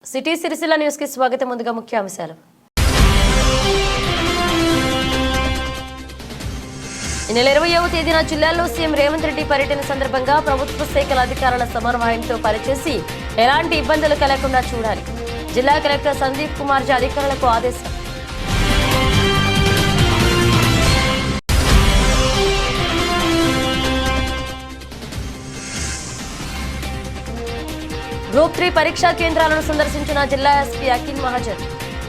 City Sircilla news కి స్వాగతం. ముందుగా ముఖ్యాంశాలు. ఈ నెల 20వ తేదీన జిల్లాలో సీఎం రేవంత్ రెడ్డి పర్యటన సందర్భంగా ప్రభుత్వ శాఖల అధికారుల సమన్వయంతో పనిచేసి ఎలాంటి ఇబ్బందులు కలగకుండా చూడాలి. జిల్లా కలెక్టర్ సందీప్ కుమార్ జీ అధికారులకు ఆదేశం. గ్రూప్ 3 పరీక్షా కేంద్రాలను సందర్శించిన జిల్లా ఎస్పీ అఖిల్ మహాజన్.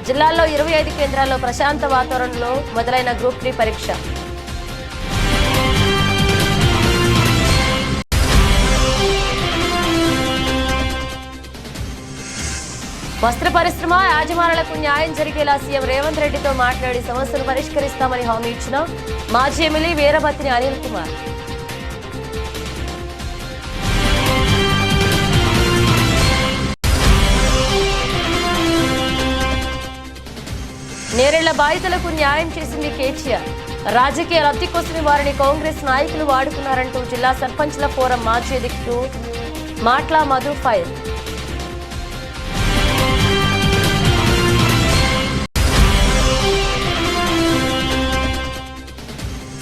జిల్లాలో 25 కేంద్రాల్లో ప్రశాంత వాతావరణంలో మొదలైన గ్రూప్ 3 పరీక్ష. వస్త్ర పరిశ్రమ యాజమానులకు న్యాయం జరిగేలా సీఎం రేవంత్ రెడ్డితో మాట్లాడి సమస్యలు పరిష్కరిస్తామని హామీ ఇచ్చిన మాజీ ఎమ్మెల్యే వీరభద్రిని అనిల్ కుమార్. నేరేళ్ల బాధితులకు న్యాయం చేసింది కేటీఆర్. రాజకీయ లబ్ధి కోసమే వారిని కాంగ్రెస్ నాయకులు వాడుకున్నారంటూ జిల్లా సర్పంచ్ల ఫోరం మాజీ అధ్యక్షుడు మాట్ల మధు ఫైర్.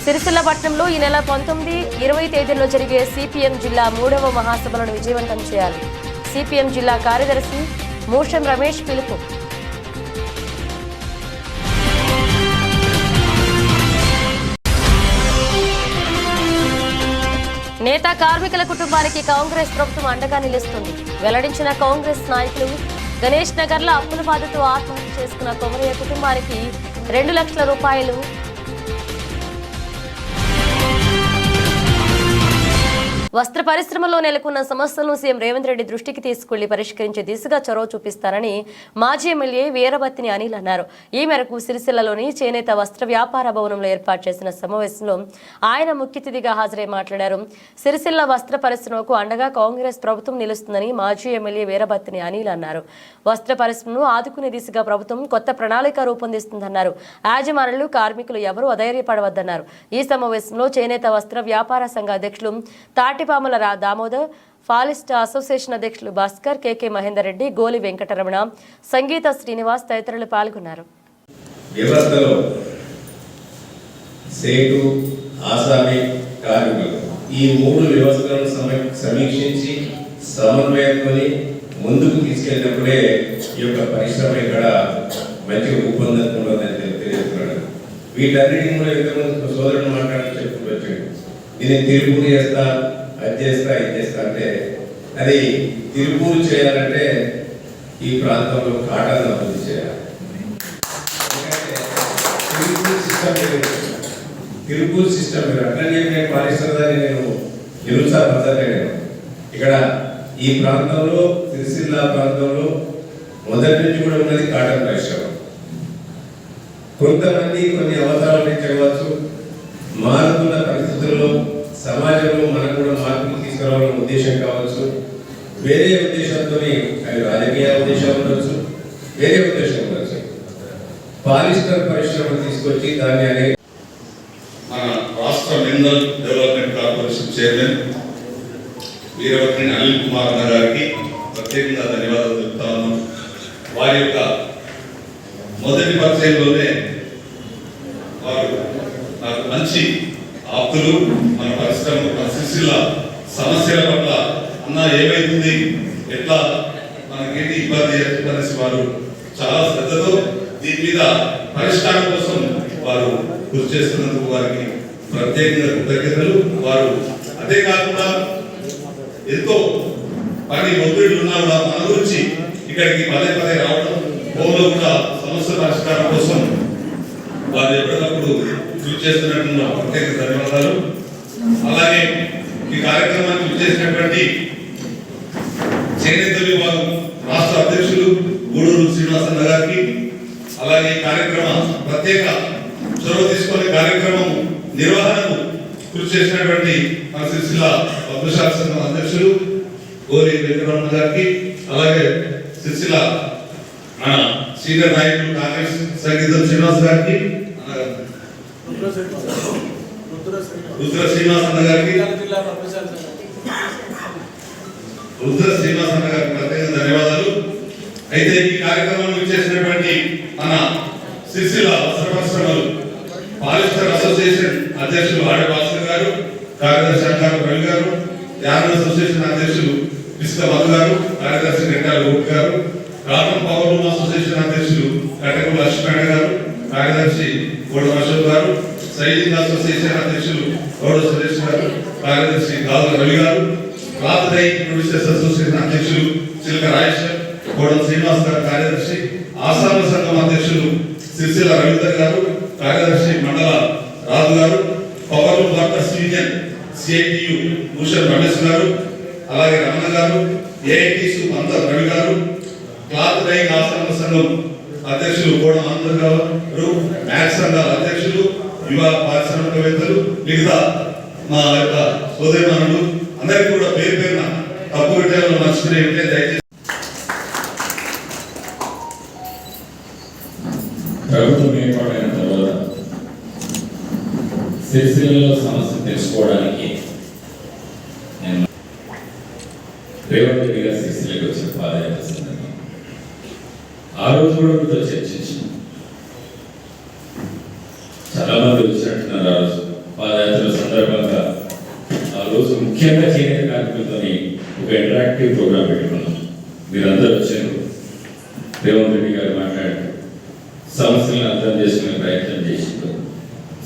సిరిసిల్ల పట్టణంలో ఈ నెల 19, 20 తేదీల్లో జరిగే సిపిఎం జిల్లా 3వ మహాసభలను విజయవంతం చేయాలి. సిపిఎం జిల్లా కార్యదర్శి మూషం రమేష్ పిలుపు. నేత కార్మికుల కుటుంబానికి కాంగ్రెస్ ప్రభుత్వం అండగా నిలుస్తుంది వెల్లడించిన కాంగ్రెస్ నాయకులు. గణేష్ నగర్ లో అప్పుల బాధతో ఆత్మహత్య చేసుకున్న కొమరయ్య కుటుంబానికి 2 లక్షల రూపాయలు. వస్త్ర పరిశ్రమలో నెలకొన్న సమస్యలను సీఎం రేవంత్ రెడ్డి దృష్టికి తీసుకెళ్లి పరిష్కరించే దిశగా చొరవ చూపిస్తారని మాజీ ఎమ్మెల్యే వీరభద్రిని అనిల్ అన్నారు. ఈ మేరకు సిరిసిల్లలోని చేనేత వస్త్ర వ్యాపార భవనంలో ఏర్పాటు చేసిన సమావేశంలో ఆయన ముఖ్య అతిథిగా హాజరై మాట్లాడారు. సిరిసిల్ల వస్త్ర పరిశ్రమకు అండగా కాంగ్రెస్ ప్రభుత్వం నిలుస్తుందని మాజీ ఎమ్మెల్యే వీరభద్రిని అనిల్ అన్నారు. వస్త్ర పరిశ్రమను ఆదుకునే దిశగా ప్రభుత్వం కొత్త ప్రణాళిక రూపొందిస్తుందన్నారు. యాజమానులు, కార్మికులు ఎవరూ అధైర్యపడవద్దన్నారు. ఈ సమావేశంలో చేనేత వస్త్ర వ్యాపార సంఘ అధ్యక్షులు తాటిపాముల దామోదర్, ఫాలిస్ట్ అసోసియేషన్ అధ్యక్షులు భాస్కర్, కేకే మహేందర్ రెడ్డి, గోలి వెంకటరమణ, సంగీత శ్రీనివాస్ తదితరులు పాల్గొన్నారు. వ్యవస్థలో సేటు, ఆసామి, కార్మికులు ఈ 3 వ్యవస్థలను సమీక్షించి సమన్వయంతో ముందుకు తీసుకెళ్ళినప్పుడే ఈ యొక్క పరిశ్రమ ఇక్కడ మంచి రూపొందుతుందని తెలియజేస్తున్నాడు. వీటన్నిటిని కూడా ఇంతకుముందు సోదరుడు మాట్లాడి చెప్తూ వచ్చాడు. దీన్ని తిరుపూరు చేస్తా, అది చేస్తా, ఇది చేస్తా అంటే అది తిరుపూరు చేయాలంటే ఈ ప్రాంతంలో కాటన్ అభివృద్ధి చేయాలి. తిరుపూరు సిస్టమ్ మీరు అట్లా చెప్పిన పాలిస్తుందని నేను నిరుత్సాహపడలేను. ఇక్కడ ఈ ప్రాంతంలో సిరిసిల్ల ప్రాంతంలో మొదటి నుంచి కూడా ఉన్నది కాటన్ పరిశ్రమ. కొంతమంది కొన్ని అవసరాలు పెంచవచ్చు. మారుతున్న పరిస్థితుల్లో సమాజంలో మనకు కూడా మార్పులు తీసుకురావాలనే ఉద్దేశం కావచ్చు, వేరే ఉద్దేశంతో, అవి రాజకీయ ఉద్దేశం ఉండొచ్చు, వేరే ఉద్దేశం ఉండొచ్చు. పాలిస్టర్ పరిశ్రమ తీసుకొచ్చి దాన్ని అనేది మన రాష్ట్ర మినరల్ డెవలప్మెంట్ కార్పొరేషన్ చైర్మన్ వీరభద్రిని అనిల్ కుమార్ గారికి ప్రత్యేకంగా ధన్యవాదాలు తెలుపుతాను. వారి యొక్క మొదటి పరిచయంలోనే వారు నాకు మంచి ఆప్తులు. మన పరిశ్రమ, మన సిరిసిల్ల సమస్యల పట్ల అన్న ఏమైతుంది, ఎట్లా మనకేంటి ఇబ్బంది అనేసి వారు చాలా శ్రద్ధతో దీని మీద పరిష్కారం కోసం వారు కృషి చేస్తున్నందుకు వారికి ప్రత్యేకంగా కృతజ్ఞతలు. వారు అదే కాకుండా ఎంతో పని ఒత్తిడి ఉన్నా కూడా మన గురించి ఇక్కడికి పదే పదే రావడం, హోంలో కూడా సమస్య పరిష్కారం కోసం వారు ఎప్పటికప్పుడు కృషి చేస్తున్నట్టు ప్రత్యేక ధన్యవాదాలు. అలాగే ఈ కార్యక్రమాన్ని కృషి చేసినటువంటి చేనేత విభాగం రాష్ట్ర అధ్యక్షులు గూడూరు శ్రీనివాసన్న గారికి, అలాగే కార్యక్రమ ప్రత్యేక చొరవ తీసుకునే కార్యక్రమం నిర్వహణకు కృషి చేసినటువంటి మన సిరిసిల్ల పద్మశాఖ సంఘం అధ్యక్షులు గోలి వెంకటరమణ గారికి, అలాగే సిరిసిల్ల మన సీనియర్ నాయకులు కాంగ్రెస్ సంగీతం శ్రీనివాస్ గారికి, రుద్ర శ్రీనివాస్ అన్న గారికి, రుద్ర శ్రీనివాస్ అన్న గారికి ప్రత్యేక ధన్యవాదాలు. అయితే ఈ కార్యక్రమంలో చేసినటువంటి మన సిరిసిల్ల వస్త్ర పరిశ్రమలు పాలిస్టర్ అసోసియేషన్ అధ్యక్షులు ఆడ భాస్కర్ గారు, కార్యదర్శి అంకారు రవి గారు, యార్న్ అసోసియేషన్ అధ్యక్షులు ఇసుక మధు గారు, కార్యదర్శి గంటాల గోపి గారు, రామన్ పవర్ రూమ్ అసోసియేషన్ అధ్యక్షులు కటకు లక్ష్మణ గారు, కార్యదర్శి గోడ అశోక్ గారు, సైనింగ్ అసోసియేషన్ అధ్యక్షులు గౌడ సురేష్ గారు, కార్యదర్శి గాజు రవి గారు, క్లాత్ డై ప్రొడ్యూసర్స్ అసోసియేషన్ అధ్యక్షులు చిలక రాజేశ్వర్, గోడం శ్రీనివాస్ గారు, కార్యదర్శి ఆసామ సంఘం అధ్యక్షులు సిరిసిల్ల రవీందర్ గారు, కార్యదర్శి మండల రాజు గారు, power room workers union CITU Bhushan Ramesh గారు, అలాగే రమణ గారు, ఏఐటిసు మంత రవి గారు, క్లాత్ డై ఆసామ సంఘం అధ్యక్షులు గోడం ఆనంద్ గారు, మ్యాథ్స్ సంఘాల అధ్యక్షులు, యువ పారిశ్రామికవేత్తలు, మిగతా మా యొక్క సోదరిమణులు అందరికీ కూడా పేరు పేరున తప్పు విషయాలను మర్చిపోయి ఉంటే దయచేసి. ప్రభుత్వం ఏర్పాటైన తర్వాత సిరిసిల్లలో సమస్య తెలుసుకోవడానికి నేను రేవంత్ రెడ్డి గారు సిరిసిల్లకు వచ్చిన పాదయాత్ర సందర్భంగా ఆ రోజు కూడా మీతో చర్చించాను. చాలా మంది వచ్చినట్టున్నారు ఆ రోజు పాదయాత్ర సందర్భంగా. ఆ రోజు ముఖ్యంగా చేనేత కార్మికులతో ఒక ఇంటరాక్టివ్ ప్రోగ్రామ్ పెట్టుకున్నాం. మీరందరూ వచ్చారు. రేవంత్ రెడ్డి గారు మాట్లాడారు, సమస్యలను అర్థం చేసుకునే ప్రయత్నం చేసిండు.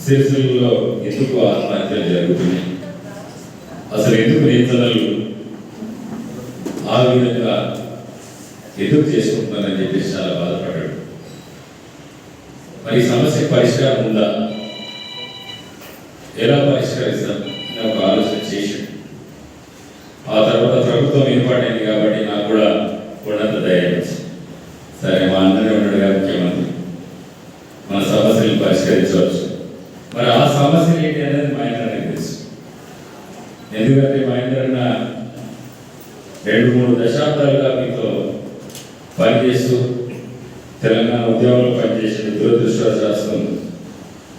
సిరిసిల్లలో ఎందుకు ఆత్మహత్యలు జరుగుతున్నాయి, అసలు ఎందుకు నేతలు ఆ విధంగా ఎందుకు చేసుకుంటున్నారని చెప్పేసి చాలా బాధపడ్డాడు. మరి సమస్య పరిష్కారం ఉందా, ఎలా పరిష్కరిస్తాం అని ఒక ఆలోచన చేశాడు. ఆ తర్వాత ప్రభుత్వం ఏర్పాటైంది కాబట్టి నాకు కూడా ఉన్నంత ధైర్యం వచ్చింది. సరే, మా అందరే ఉన్నాడు కదా ముఖ్యమంత్రి, మన సమస్యలను పరిష్కరించవచ్చు. మరి ఆ సమస్యలు ఏంటి అనేది మహేంద్రకి తెలుసు. ఎందుకంటే మహేంద్రన్న 2-3 దశాబ్దాలుగా మీతో పనిచేస్తూ తెలంగాణ ఉద్యమంలో పనిచేసిన దురదృష్టవశాస్తు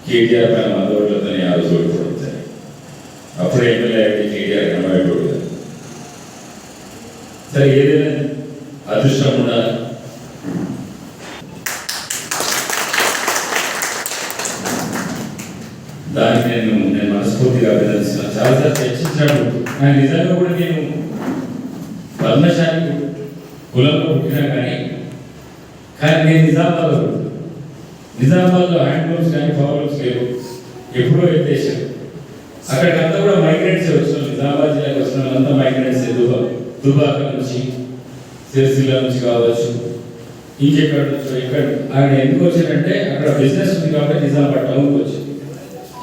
కేటీఆర్ పైన 100 ఓట్లతోనే ఆ రోజు ఓడిపోతాయి. అప్పుడు ఎమ్మెల్యే అయితే కేటీఆర్ కనబడేటోడు కదా. సరే, ఏదైనా అదృష్టం ఉండాలి. దానికి నేను మనస్ఫూర్తిగా అభినందిస్తున్నాను. చాలాసార్లు చర్చించాడు. ఆయన నిజంగా కూడా నేను పద్మశాలి కులంలో పుట్టినా కానీ నేను నిజామాబాద్లో హ్యాండ్లూమ్స్ కానీ పవర్లూమ్స్ లేవు, ఎప్పుడో ఎత్తేసారు. అక్కడికంతా కూడా మైగ్రెంట్స్ వచ్చినాం. నిజామాబాద్ జిల్లాకి వచ్చిన వాళ్ళంతా మైగ్రెంట్స్. దుబాక నుంచి, సిరిసిల్ల నుంచి కావచ్చు, ఇంకెక్కడ నుంచో ఇక్కడ. ఆయన ఎందుకు వచ్చారంటే అక్కడ బిజినెస్ ఉంది కాబట్టి నిజామాబాద్ టౌన్కి వచ్చి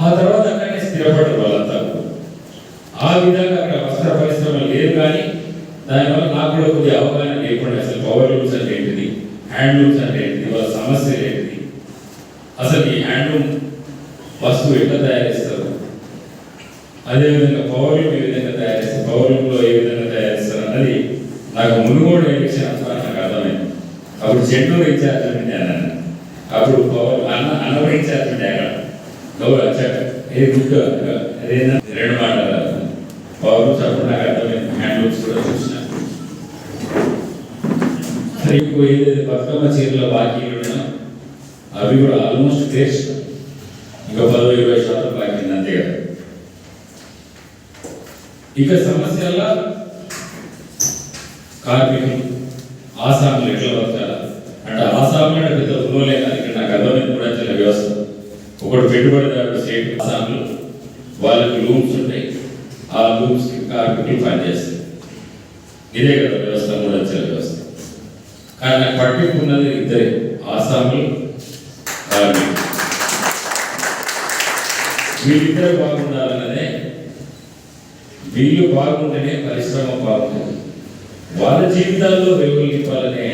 ఆ తర్వాత అక్కడనే స్థిరపడ్డారు వాళ్ళంతా. ఆ విధంగా అక్కడ వస్త్ర పరిశ్రమ లేదు. కానీ దానివల్ల నాకు కూడా కొద్దిగా అవగాహన లేకుండా అసలు పవర్ లూమ్స్ అంటే ఏంటిది, హ్యాండ్లూమ్స్ అంటే ఏంటిది, వాళ్ళ సమస్యలు ఏంటిది, అసలు ఈ హ్యాండ్లూమ్ వస్తువు ఎట్లా తయారు చేస్తారు, అదేవిధంగా పవర్ లూమ్ ఏ విధంగా తయారు చేస్తారు, పవర్ లూమ్లో ఏ విధంగా తయారు చేస్తారు అన్నది నాకు మునుగోడు ఎలక్షన్ అంతా నాకు అర్థమైంది. అప్పుడు చెంటూరు ఇన్ఛార్జ్ ఉండే అన్నాను. అప్పుడు పవర్ అన్నప్పుడు ఇన్ఛార్జ్ ఉండే అక్కడ ఏ గుడ్ అదేనా 2 మాటలు పవర్ లూమ్స్. అప్పుడు నాకు అర్థమైంది. హ్యాండ్లూమ్స్ కూడా చూసిన ఏదైతే బతుకమ్మ చీరల బాకీలు ఉన్నాయో అవి కూడా ఆల్మోస్ట్ క్లియర్. ఇంకా 10-20% బాకీ అంతే కదా. ఇక సమస్యల్లో కార్మికులు ఆసాములు ఎట్లా బతకాలి అంటే ఆసాములు అంటే పెద్ద ఊళ్ళో కాదు. ఇక్కడ నాకు అర్థమైంది కూడా చిన్న వ్యవస్థ. ఒకటి పెట్టుబడిదారుడు స్టేట్ ఆసాములు, వాళ్ళకి రూమ్స్ ఉంటాయి. ఆ రూమ్స్ కార్మికులు పనిచేస్తారు. ఇదే కదా వ్యవస్థ, మూడంచెల వ్యవస్థ. కానీ నాకు పట్టింపున్నది ఇద్దరే, ఆసాములు, కార్మికులు. వీళ్ళిద్దరు బాగుండాలన్నదే. వీళ్ళు బాగుంటేనే పరిశ్రమ బాగుంటుంది. వాళ్ళ జీవితాల్లో వెలుగులు నింపాలనే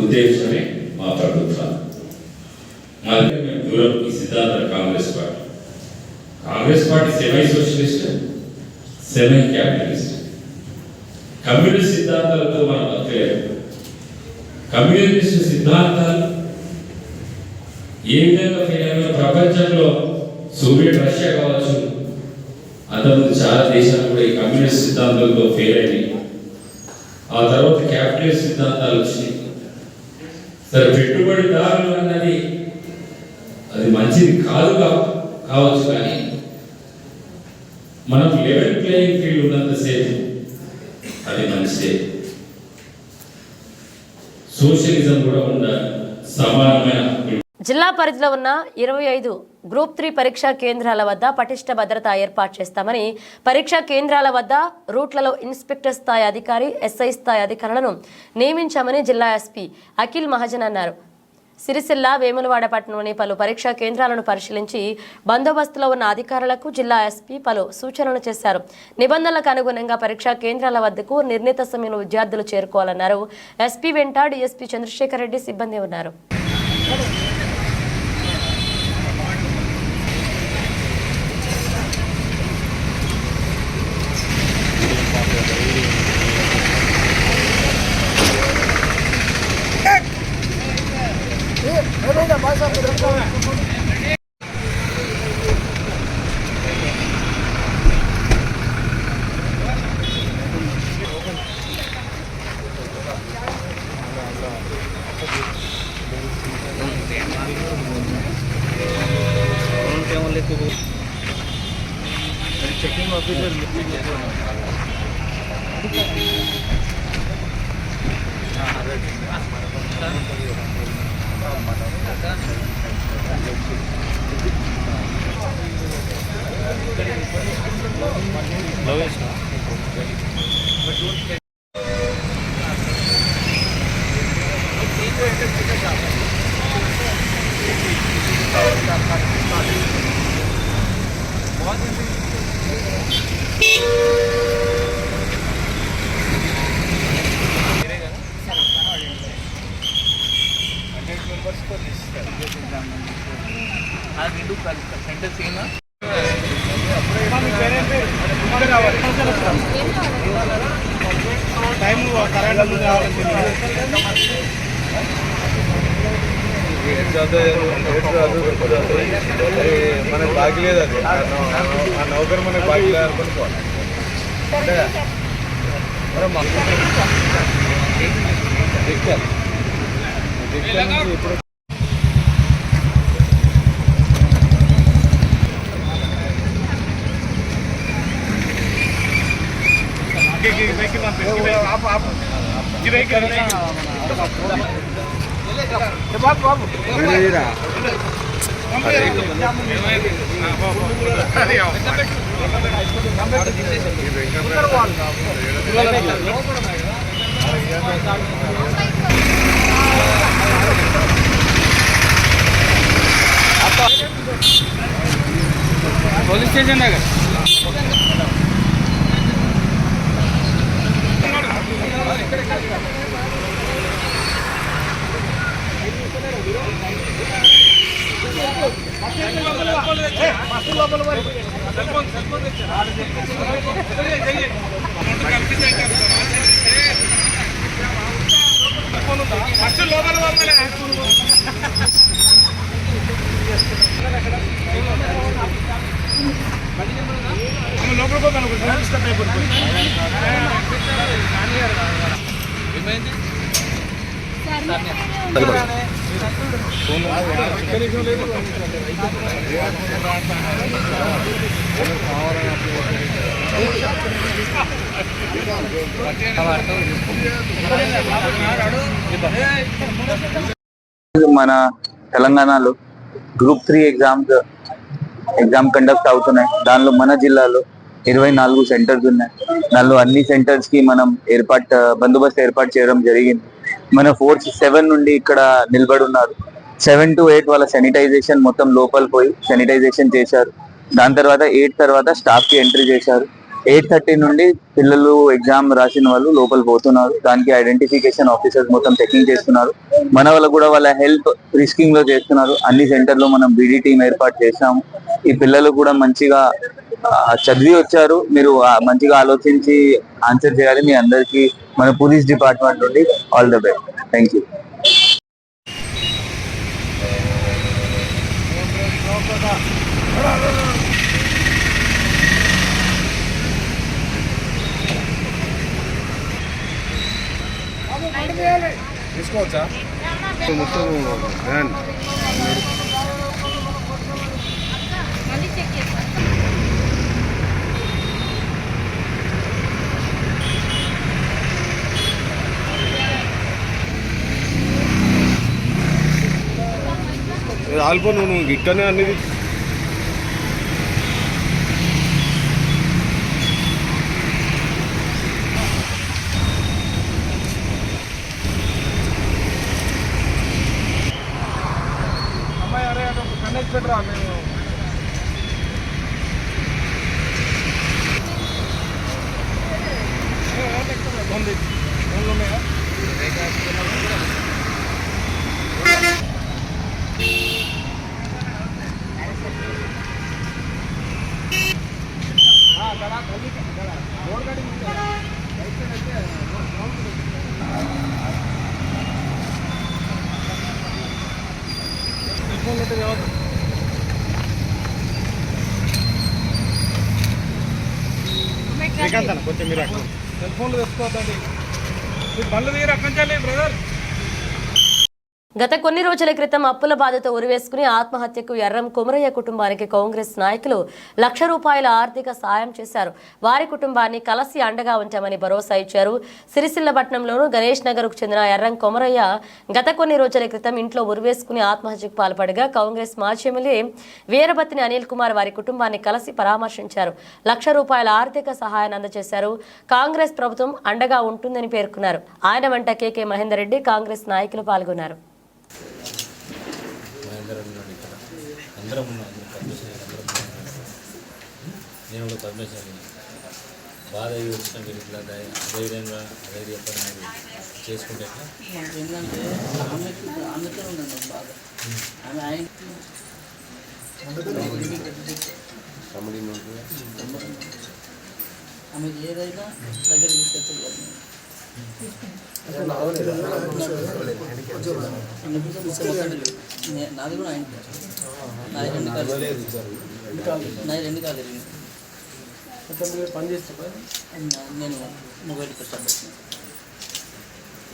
ఉద్దేశమే మా ప్రభుత్వం. మళ్ళీ మేము దూరం ఈ సిద్ధాంతం Congress party semi socialist, semi capitalist. Communist సిద్ధాంతాలతో మనం బతకలేదు. కమ్యూనిస్ట్ సిద్ధాంతాలు ఏ విధంగా ప్రపంచంలో సోవియట్ రష్యా కావచ్చు, అంతకుముందు చాలా దేశాలు కూడా ఈ కమ్యూనిస్ట్ సిద్ధాంతాలతో ఫెయిల్ అయినాయి. ఆ తర్వాత క్యాపిటలిస్ట్ సిద్ధాంతాలు వచ్చినాయి. సరే, పెట్టుబడిదారులు అన్నది అది మంచిది కావచ్చు, కానీ మనం లెవెల్ ప్లేయింగ్ ఫీల్డ్ ఉన్నంతసేపు అది మంచిదే. సోషలిజం కూడా ఉండాలి, సమానమైన. జిల్లా పరిధిలో ఉన్న 25 గ్రూప్ 3 పరీక్షా కేంద్రాల వద్ద పటిష్ట భద్రత ఏర్పాటు చేస్తామని, పరీక్షా కేంద్రాల వద్ద రూట్లలో ఇన్స్పెక్టర్ స్థాయి అధికారి, ఎస్ఐ స్థాయి అధికారులను నియమించామని జిల్లా ఎస్పీ అఖిల్ మహాజన్ అన్నారు. సిరిసిల్ల, వేములవాడ పట్టణంలోని పలు పరీక్షా కేంద్రాలను పరిశీలించి బందోబస్తులో ఉన్న అధికారులకు జిల్లా ఎస్పీ పలు సూచనలు చేశారు. నిబంధనలకు అనుగుణంగా పరీక్షా కేంద్రాల వద్దకు నిర్ణీత సమయంలో విద్యార్థులు చేరుకోవాలన్నారు. ఎస్పీ వెంట డీఎస్పీ చంద్రశేఖర్ రెడ్డి సిబ్బంది ఉన్నారు. Checking officer centre same time మనకు బాగలేదు, అది ఆ నౌకరు మనకు బాగలేదు అనుకోవాలి. ఇప్పుడు पुलिस स्टेशन है మన తెలంగాణలో గ్రూప్ 3 ఎగ్జామ్ కండక్ట్ అవుతున్నాయి. దానిలో మన జిల్లాలో 24 సెంటర్స్ ఉన్నాయి. దానిలో అన్ని సెంటర్స్ కి మనం బందోబస్తు ఏర్పాటు చేయడం జరిగింది. మన ఫోర్స్ 7 నుండి ఇక్కడ నిలబడి ఉన్నారు. 7 to 8 వాళ్ళ శానిటైజేషన్ మొత్తం లోపల పోయి శానిటైజేషన్ చేశారు. దాని తర్వాత 8 తర్వాత స్టాఫ్ కి ఎంట్రీ చేశారు. 8:30 నుండి పిల్లలు ఎగ్జామ్ రాసిన వాళ్ళు లోపల పోతున్నారు. దానికి ఐడెంటిఫికేషన్ ఆఫీసర్స్ మొత్తం చెకింగ్ చేస్తున్నారు. మన వాళ్ళు కూడా వాళ్ళ హెల్ప్ రిస్కింగ్ లో చేస్తున్నారు. అన్ని సెంటర్లో మనం బీడీ టీం ఏర్పాటు చేశాము. ఈ పిల్లలు కూడా మంచిగా చదివి వచ్చారు. మీరు మంచిగా ఆలోచించి ఆన్సర్ చేయాలి. మీ అందరికీ మన పోలీస్ డిపార్ట్మెంట్ నుండి all the best. Thank you. తీసుకోవచ్చా? ఆల్పో నువ్వు ఇక్కడనే అనేది అమ్మాయి అరే కన్నెక్ట్ పెట్టరా మేము కొంచెం మీరు సెల్ ఫోన్లు తెచ్చుకోవద్దండి మీరు బండ్లు తీయరు అక్కడి బ్రదర్. గత కొన్ని రోజుల క్రితం అప్పుల బాధతో ఉరివేసుకుని ఆత్మహత్యకు ఎర్రం కొమరయ్య కుటుంబానికి కాంగ్రెస్ నాయకులు ₹1,00,000 ఆర్థిక సాయం చేశారు. వారి కుటుంబాన్ని కలిసి అండగా ఉంటామని భరోసా ఇచ్చారు. సిరిసిల్లపట్నంలోని గణేష్ నగర్కు చెందిన ఎర్రం కొమరయ్య గత కొన్ని రోజుల క్రితం ఇంట్లో ఉరివేసుకుని ఆత్మహత్యకు పాల్పడగా కాంగ్రెస్ మాజీ ఎమ్మెల్యే వీరబత్తిని అనిల్ కుమార్ వారి కుటుంబాన్ని కలిసి పరామర్శించారు. ₹1,00,000 ఆర్థిక సహాయాన్ని అందజేశారు. కాంగ్రెస్ ప్రభుత్వం అండగా ఉంటుందని పేర్కొన్నారు. ఆయన వెంట కేకే మహేందర్ రెడ్డి కాంగ్రెస్ నాయకులు పాల్గొన్నారు. అందరం ఉన్నాం నేను కూడా పర్మిషన్ బాధ వచ్చిన మీరు ఇట్లా ధైర్యంగా ధైర్యపడి చేసుకుంటే ఏంటంటే అందుకే ఉందండి బాధ ఆమెకి ఏదైనా దగ్గర తీసుకొచ్చేది నాది కూడా ఆయన రెండు కాదు పని చేస్తా నేను మొబైల్ కష్టపడుతున్నాను.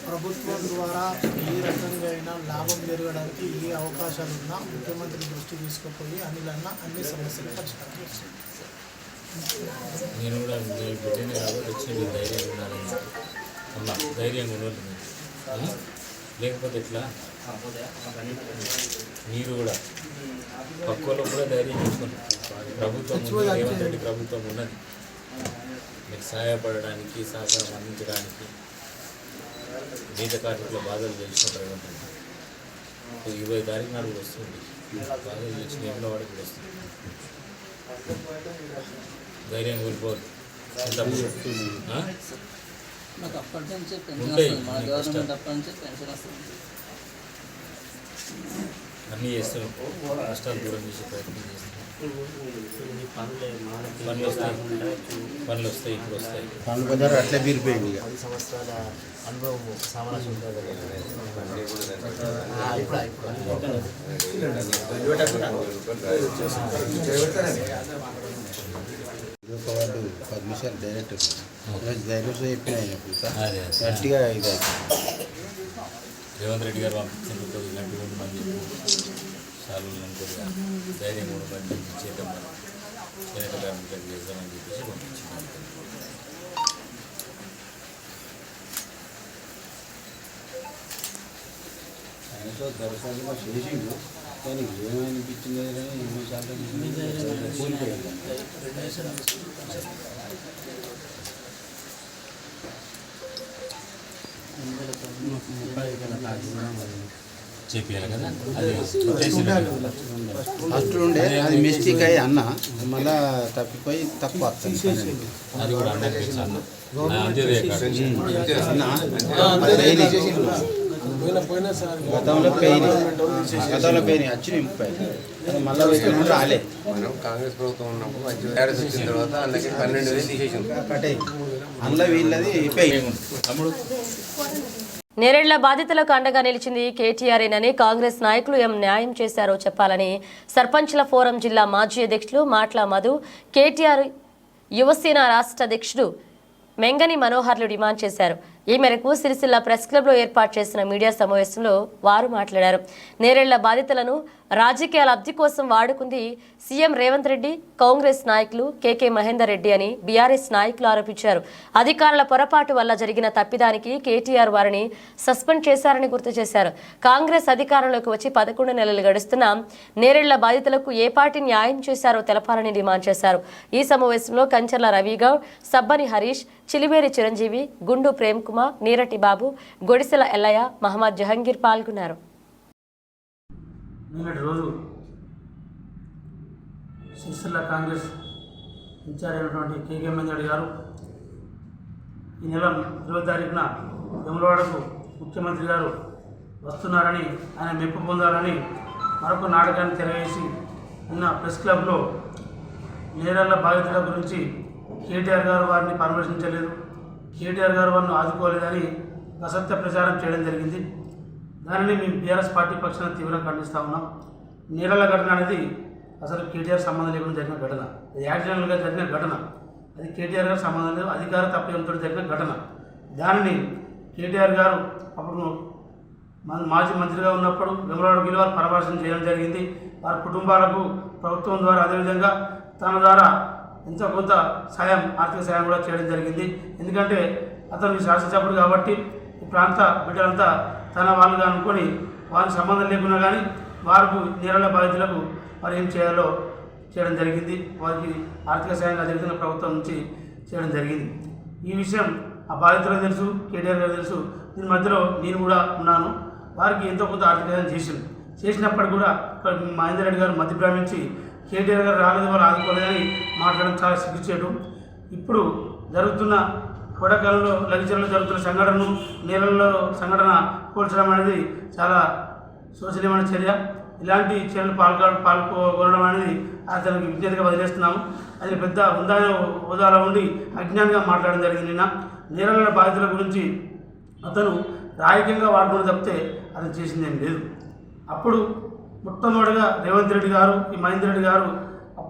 ప్రభుత్వం ద్వారా ఏ రకంగా అయినా లాభం జరగడానికి ఏ అవకాశాలు ఉన్నా ముఖ్యమంత్రి దృష్టి తీసుకుపోయి అన్ని సమస్యలు పరిష్కారం చేస్తారు. నేను కూడా బిడ్డనే కాబట్టి వచ్చి మీరు ధైర్యంగా ఉండాలని అమ్మ ధైర్యంగా ఉండాలి. లేకపోతే ఎట్లా మీరు కూడా పక్కలో కూడా ధైర్యం చేసుకోండి. ప్రభుత్వం రేవంత్ రెడ్డి ప్రభుత్వం ఉన్నది మీకు సహాయపడడానికి సహకారం అందించడానికి. గీత కార్మికుల బాధలు తెలుసుకుంటారు రేవంత్ రెడ్డి 20 తారీఖు నాడు కూడా వస్తుంది. బాధలు తెలిసిన ఏమిలో వాడికి కూడా వస్తుంది. ధైర్యం కోల్పోదు. నాకు అప్పటి నుంచే పెన్షన్ వస్తుంది. మన గవర్నమెంట్ అప్పటి నుంచే పెన్షన్ వస్తుంది. అన్నీ చేస్తున్నాం. కష్టాలు దూరం చేసే ప్రయత్నం చేస్తున్నాం. పనులు వస్తాయి ఇప్పుడు వస్తాయి. అట్లే బీరిపోయింది. 10 సంవత్సరాల అనుభవం సామరాజ్యం పద్మశాలి డైరెక్టర్ డైరెక్టర్ చెప్పిన గట్టిగా ఇది రేవంత్ రెడ్డి గారు పంపించిన ఇలాంటి ఉండమని చెప్పి చాలు కొద్దిగా ధైర్యంగా ఉండమని చేద్దాం చేనేత కార్మికులకు చేద్దామని చెప్పేసి పంపించినాం. ఆయనతో దర్శనంగా చేసిండు కానీ ఏమనిపించింది కానీ ఎన్నో శాతం కూలిపోయింది. చెప్పారు కదా ఫస్ట్ ఉండే అది మిస్టేక్ అయ్యి అన్న మళ్ళా తప్పిపోయి తక్కువ అది కూడా అన్నది గతంలో పెయిన్ వచ్చి 30 మళ్ళీ రాలే. మనం కాంగ్రెస్ ప్రభుత్వం ఉన్నప్పుడు టీఆర్ఎస్ వచ్చిన తర్వాత అందుకే 12,000 తీసేసాం. కటే అందులో వీళ్ళది పెయిన్. నేరేళ్ల బాధితులకు అండగా నిలిచింది కేటీఆర్ఏనని కాంగ్రెస్ నాయకులు ఏం న్యాయం చేశారో చెప్పాలని సర్పంచ్ల ఫోరం జిల్లా మాజీ అధ్యక్షులు మాట్ల మధు, కేటీఆర్ యువసేన రాష్ట్ర అధ్యక్షుడు మెంగని మనోహర్లు డిమాండ్ చేశారు. ఈ మేరకు సిరిసిల్ల ప్రెస్ క్లబ్లో ఏర్పాటు చేసిన మీడియా సమావేశంలో వారు మాట్లాడారు. నేరేళ్ల బాధితులను రాజకీయ లబ్ధి కోసం వాడుకుంది సీఎం రేవంత్ రెడ్డి, కాంగ్రెస్ నాయకులు కేకే మహేందర్ రెడ్డి అని బీఆర్ఎస్ నాయకులు ఆరోపించారు. అధికారుల పొరపాటు వల్ల జరిగిన తప్పిదానికి కేటీఆర్ వారిని సస్పెండ్ చేశారని గుర్తు చేశారు. కాంగ్రెస్ అధికారంలోకి వచ్చి 11 నెలలు గడుస్తున్నా నేరేళ్ల బాధితులకు ఏ పార్టీ న్యాయం చేశారో తెలపాలని డిమాండ్ చేశారు. ఈ సమావేశంలో కంచర్ల రవిగౌడ్, సబ్బని హరీష్, చిలివేరి చిరంజీవి, గుండు ప్రేమ్ కుమార్, నీరటి బాబు, గొడిసెల ఎల్లయ్య, మహమ్మద్ జహంగీర్ పాల్గొన్నారు. నిన్నటి రోజు సిరిసిల్ల కాంగ్రెస్ ఇన్ఛార్జ్ అయినటువంటి కేకే మహేందర్ గారు ఈ నెల 20వ తారీఖున వేములవాడకు ముఖ్యమంత్రి గారు వస్తున్నారని, ఆయన మెప్పు పొందాలని మరొక నాటకాన్ని తెరవేసి నిన్న ప్రెస్ క్లబ్లో నేరాల బాధితుల గురించి కేటీఆర్ గారు వారిని పరామర్శించలేదు, కేటీఆర్ గారు వారిని ఆదుకోలేదని అసత్య ప్రచారం చేయడం జరిగింది. దానిని మేము బీఆర్ఎస్ పార్టీ పక్షాన తీవ్రంగా ఖండిస్తూ ఉన్నాం. నేరాల ఘటన అనేది అసలు కేటీఆర్ సంబంధం లేకుండా జరిగిన ఘటన, అది యాక్సిడెంట్గా జరిగిన ఘటన, అది కేటీఆర్ గారు సంబంధం లేదు, అధికార తప్పిదంతో జరిగిన ఘటన. దానిని కేటీఆర్ గారు అప్పుడు మాజీ మంత్రిగా ఉన్నప్పుడు వేములవాడకి వారు పరామర్శన చేయడం జరిగింది. వారి కుటుంబాలకు ప్రభుత్వం ద్వారా అదేవిధంగా తన ద్వారా ఎంతో కొంత సాయం, ఆర్థిక సాయం కూడా చేయడం జరిగింది. ఎందుకంటే అతను శాసనసభ్యుడు కాబట్టి ఈ ప్రాంత బిడ్డలంతా తన వాళ్ళుగా అనుకొని వారికి సంబంధం లేకున్నా కానీ వారికి నేరాల బాధితులకు వారు ఏం చేయాలో చేయడం జరిగింది. వారికి ఆర్థిక సాయంగా అదేవిధంగా ప్రభుత్వం నుంచి చేయడం జరిగింది. ఈ విషయం ఆ బాధితులకు తెలుసు, కేటీఆర్ గారు తెలుసు. దీని మధ్యలో నేను కూడా ఉన్నాను. వారికి ఎంతో కొంత ఆర్థిక సాయం చేసినప్పటికీ కూడా మహేందర్ రెడ్డి గారు మధ్య భ్రమించి కేటీఆర్ గారు రాలేదు, వాళ్ళు ఆదుకోలేదని మాట్లాడడం చాలా సిగ్గుచేటు. ఇప్పుడు జరుగుతున్న కొడకల్లో లగిచర్లో జరుగుతున్న సంఘటనను నేలల్లో సంఘటన పోల్చడం అనేది చాలా శోచనీయమైన చర్య. ఇలాంటి చర్యలు పాల్గొనడం అనేది అతనికి విజ్ఞతగా వదిలేస్తున్నాము. అది పెద్ద హోదాలో ఉండి అజ్ఞానంగా మాట్లాడడం జరిగింది. నిన్న నేరాల బాధితుల గురించి అతను రాజకీయంగా వాడుకుని తప్పితే అతను చేసిందేం లేదు. అప్పుడు మొట్టమొదటిగా రేవంత్ రెడ్డి గారు, ఈ మహేందర్ రెడ్డి గారు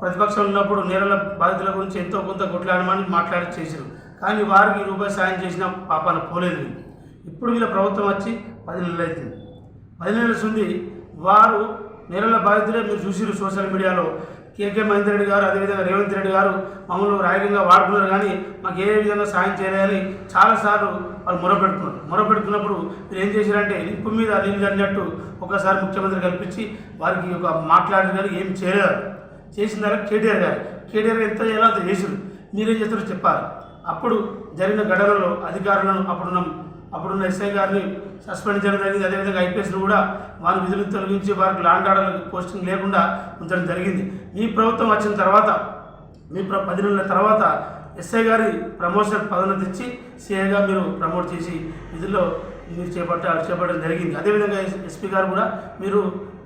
ప్రతిపక్షంలో ఉన్నప్పుడు నేరాల బాధితుల గురించి ఎంతో కొంత కొట్లాడమని మాట్లాడి చేశారు. కానీ వారికి రూపాయి సాయం చేసిన పాపాన పోలేదు. ఇప్పుడు వీళ్ళ ప్రభుత్వం వచ్చి 10 నెలలు అవుతుంది. 10 నెలలు ఉంది. వారు నేరాల బాధితులే మీరు చూసిరు సోషల్ మీడియాలో. కేకే మహేందర్ రెడ్డి గారు అదేవిధంగా రేవంత్ రెడ్డి గారు మమ్మల్ని రాజకీయంగా వాడుకున్నారు, కానీ మాకు ఏ విధంగా సాయం చేయలేదని చాలాసార్లు వాళ్ళు మొరపెడుతున్నప్పుడు మీరు ఏం చేశారంటే నిప్పు మీద నీళ్ళు జరిగినట్టు ఒకసారి ముఖ్యమంత్రి కల్పించి వారికి ఒక మాట్లాడిన కానీ ఏం చేయలేరు. చేసిన తర్వాత కేటీఆర్ గారు ఎంత చేయాలో అంత చేసారు. మీరేం చేస్తారో చెప్పాలి. అప్పుడు జరిగిన ఘటనలో అధికారులను అప్పుడున్న ఎస్ఐ గారిని సస్పెండ్ చేయడం జరిగింది. అదేవిధంగా ఐపీఎస్ను కూడా వారి విధులు తొలగించి వారికి ల్యాండ్ ఆర్డర్ పోస్టింగ్ లేకుండా ఉంచడం జరిగింది. మీ ప్రభుత్వం వచ్చిన తర్వాత 10 నెలల తర్వాత ఎస్ఐ గారి ప్రమోషన్ పదోన్నతి ఇచ్చి సిఐగా మీరు ప్రమోట్ చేసి విధుల్లో మీరు చేపట్టడం జరిగింది. అదేవిధంగా ఎస్పీ గారు కూడా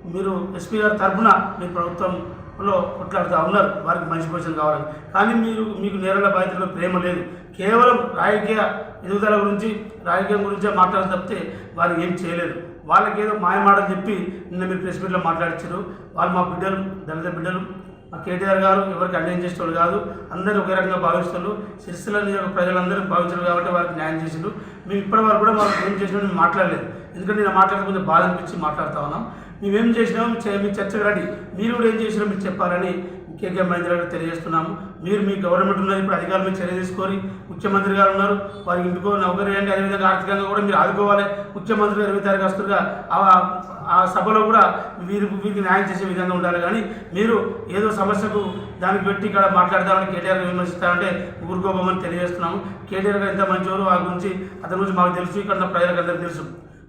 మీరు ఎస్పీ గారి తరఫున మీ ప్రభుత్వంలో కొట్లాడుతూ ఉన్నారు వారికి మంచి పొజిషన్ కావాలని. కానీ మీకు నేరాల బాధితుల్లో ప్రేమ లేదు. కేవలం రాజకీయ ఎదుగుదల గురించి రాజకీయం గురించే మాట్లాడడం తప్పితే వారు ఏం చేయలేదు. వాళ్ళకి ఏదో మాయమాటలు చెప్పి నిన్న మీరు ప్రెస్ మీట్లో మాట్లాడించారు. వాళ్ళు మా బిడ్డలు, దళిత బిడ్డలు. మా కేటీఆర్ గారు ఎవరికి అన్యాయం చేసేవాళ్ళు కాదు, అందరూ ఒకే రకంగా భావిస్తారు. సిరిసిల్ల ప్రజలందరూ భావించారు కాబట్టి వారికి న్యాయం చేసిండు. మేము ఇప్పటివరకు కూడా వాళ్ళకి ఏం చేసినా మేము మాట్లాడలేదు. ఎందుకంటే నేను మాట్లాడితే కొంచెం బాధ అనిపించి మాట్లాడుతూ ఉన్నాం. మేమేం చేసినామో మీ చర్చకు రండి, మీరు కూడా ఏం చేసినా మీరు చెప్పాలని కేకే మహేందర్ గారు తెలియజేస్తున్నాము. మీ గవర్నమెంట్ ఉన్నది, ఇప్పుడు అధికారులు మీరు చర్య తీసుకొని ముఖ్యమంత్రి గారు ఉన్నారు, వారికి ఇంటికో నౌకరీ చేయండి. అదేవిధంగా ఆర్థికంగా కూడా మీరు ఆదుకోవాలి. ముఖ్యమంత్రి గారు 20 తారీఖు వస్తుగా ఆ సభలో కూడా వీరికి న్యాయం చేసే విధంగా ఉండాలి. కానీ మీరు ఏదో సమస్యకు దానికి పెట్టి ఇక్కడ మాట్లాడదామని కేటీఆర్ గారు విమర్శిస్తారంటే ఊరుకోబోమని తెలియజేస్తున్నాము. కేటీఆర్ గారు ఎంత మంచివారు, ఆ గురించి అతని గురించి మాకు తెలుసు, ఇక్కడ ప్రజలకు అందరికీ తెలుసు.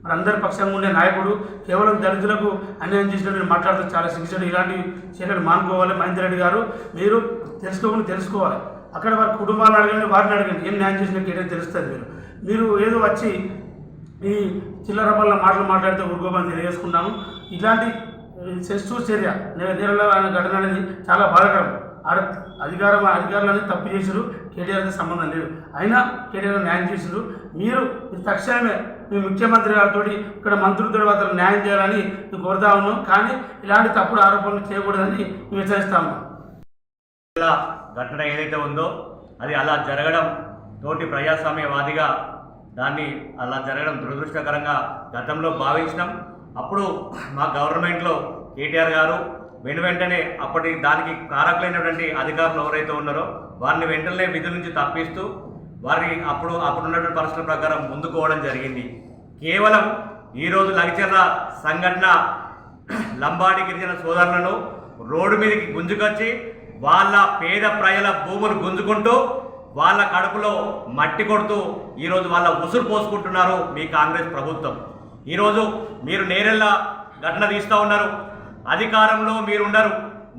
మరి అందరి పక్షంగా ఉండే నాయకుడు కేవలం దళితులకు అన్యాయం చేసినట్టు మీరు మాట్లాడుతూ చాలా శిక్షలు ఇలాంటి చర్యలు మానుకోవాలి. మహేందర్ రెడ్డి గారు మీరు తెలుసుకోవాలి. అక్కడ వారి కుటుంబాలను అడగండి, వారిని అడగండి, ఏం న్యాయం చేసిన కేటీఆర్ తెలుస్తుంది. మీరు ఏదో వచ్చి ఈ చిల్లర వల్ల మాట్లాడితే ఊరుకోమని తెలియజేసుకున్నాము. ఇలాంటి సెన్సిటివ్ చర్య నేరాల ఘటన అనేది చాలా బాధాకరం. అధికారులని తప్పు చేసారు, కేటీఆర్కి సంబంధం లేదు. అయినా కేటీఆర్ న్యాయం చేసారు. మీరు తక్షణమే మీ ముఖ్యమంత్రి గారితో ఇక్కడ మంత్రులతో అతను న్యాయం చేయాలని మేము కోరుతా ఉన్నాం. కానీ ఇలాంటి తప్పుడు ఆరోపణలు చేయకూడదని మేము హెచ్చరిస్తా ఉన్నాం. ఘటన ఏదైతే ఉందో అది అలా జరగడం తోటి ప్రజాస్వామ్యవాదిగా దాన్ని అలా జరగడం దురదృష్టకరంగా గతంలో భావించినాం. అప్పుడు మా గవర్నమెంట్లో కేటీఆర్ గారు వెంటనే అప్పటి దానికి కారకులైనటువంటి అధికారులు ఎవరైతే ఉన్నారో వారిని వెంటనే విధుల నుంచి తప్పిస్తూ వారి అప్పుడున్నటువంటి పరిస్థితుల ప్రకారం ముందుకు పోవడం జరిగింది. కేవలం ఈరోజు లగిచెర్ల సంఘటన లంబాడి గిరిజన సోదరులను రోడ్డు మీదకి గుంజుకొచ్చి వాళ్ళ పేద ప్రజల భూములు గుంజుకుంటూ వాళ్ళ కడుపులో మట్టి కొడుతూ ఈరోజు వాళ్ళ ఉసురు పోసుకుంటున్నారు మీ కాంగ్రెస్ ప్రభుత్వం. ఈరోజు మీరు నేరెళ్ళ ఘటన తీస్తూ ఉన్నారు, అధికారంలో మీరున్నారు.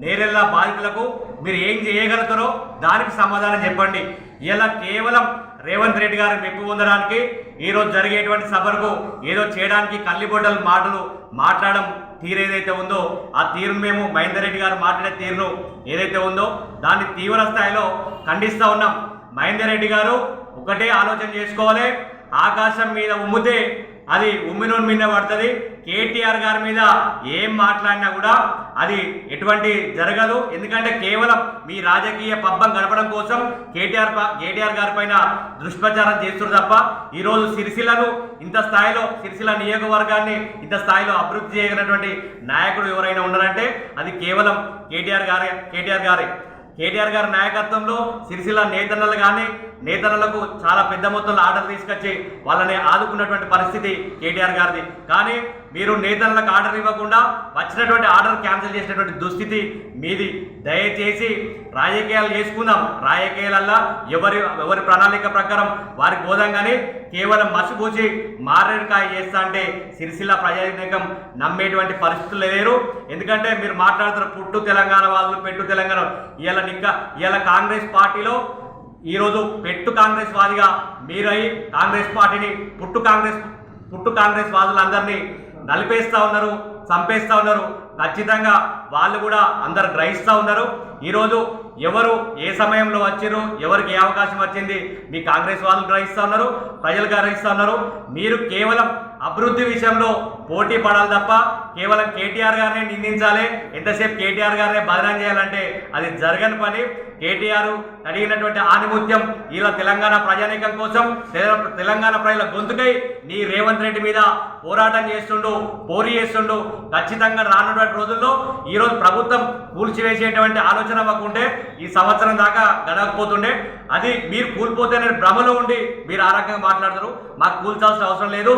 నేరెళ్ళ బాధితులకు మీరు ఏం చేయగలుగుతారో దానికి సమాధానం చెప్పండి. ఇలా కేవలం రేవంత్ రెడ్డి గారు మెప్పు పొందడానికి ఈరోజు జరిగేటువంటి సభకు ఏదో చేయడానికి కల్లిబొడ్డల మాటలు మాట్లాడడం తీరు ఏదైతే ఉందో ఆ తీరును మేము మహేందర్ రెడ్డి గారు మాట్లాడే తీరును ఏదైతే ఉందో దాన్ని తీవ్ర స్థాయిలో ఖండిస్తూ ఉన్నాం. మహేందర్ రెడ్డి గారు ఒకటే ఆలోచన చేసుకోవాలి, ఆకాశం మీద ఉమ్మితే అది ఉమ్మినోని మీద పడుతుంది. కేటీఆర్ గారి మీద ఏం మాట్లాడినా కూడా అది ఎటువంటి జరగదు. ఎందుకంటే కేవలం మీ రాజకీయ పబ్బం గడపడం కోసం కేటీఆర్ గారి పైన దుష్ప్రచారం చేస్తున్నారు తప్ప ఈరోజు సిరిసిల్లను ఇంత స్థాయిలో, సిరిసిల్ల నియోజకవర్గాన్ని ఇంత స్థాయిలో అభివృద్ధి చేయగలిగినటువంటి నాయకుడు ఎవరైనా ఉన్నారంటే అది కేవలం కేటీఆర్ గారి నాయకత్వంలో సిరిసిల్ల నేతన్నలకు చాలా పెద్ద మొత్తంలో ఆర్డర్ తీసుకొచ్చి వాళ్ళని ఆదుకున్నటువంటి పరిస్థితి కేటీఆర్ గారిది. కానీ మీరు నేతలకు ఆర్డర్ ఇవ్వకుండా వచ్చినటువంటి ఆర్డర్ క్యాన్సిల్ చేసినటువంటి దుస్థితి మీది. దయచేసి రాజకీయాలు చేసుకుందాం, రాజకీయాలల్లో ఎవరి ప్రణాళిక ప్రకారం వారికి పోదాం. కానీ కేవలం మసిపూసి మారేడుకాయ చేస్తా అంటే సిరిసిల్ల ప్రజానీకం నమ్మేటువంటి పరిస్థితులు లేరు. ఎందుకంటే మీరు మాట్లాడుతున్న పుట్టు తెలంగాణ వాళ్ళు, పెట్టు తెలంగాణ. ఇలా కాంగ్రెస్ పార్టీలో ఈరోజు పెట్టు కాంగ్రెస్ వాదిగా మీరై కాంగ్రెస్ పార్టీని పుట్టు కాంగ్రెస్ వాదులందరినీ నలిపేస్తూ ఉన్నారు, చంపేస్తూ ఉన్నారు. ఖచ్చితంగా వాళ్ళు కూడా అందరు గ్రహిస్తూ ఉన్నారు. ఈరోజు ఎవరు ఏ సమయంలో వచ్చారు, ఎవరికి ఏ అవకాశం వచ్చింది మీ కాంగ్రెస్ వాళ్ళు గ్రహిస్తూ ఉన్నారు, ప్రజలు గ్రహిస్తూ ఉన్నారు. మీరు కేవలం అభివృద్ధి విషయంలో పోటీ పడాలి తప్ప కేవలం కేటీఆర్ గారినే నిందించాలి, ఎంతసేపు కేటీఆర్ గారినే బదనాం చేయాలంటే అది జరగని పని. కేటీఆర్ అడిగినటువంటి ఆనిముత్యం ఇలా తెలంగాణ ప్రజానీకం కోసం, తెలంగాణ ప్రజల గొంతుకై నీ రేవంత్ రెడ్డి మీద పోరాటం పోరీ చేస్తుండు. ఖచ్చితంగా రానున్నటువంటి రోజుల్లో ఈరోజు ప్రభుత్వం కూల్చివేసేటువంటి ఆలోచన మాకుంటే ఈ సంవత్సరం దాకా గడవకపోతుండే. అది మీరు కూలిపోతేనే భ్రమలో ఉండి మీరు ఆ రకంగా మాట్లాడతారు. మాకు కూల్చాల్సిన అవసరం లేదు.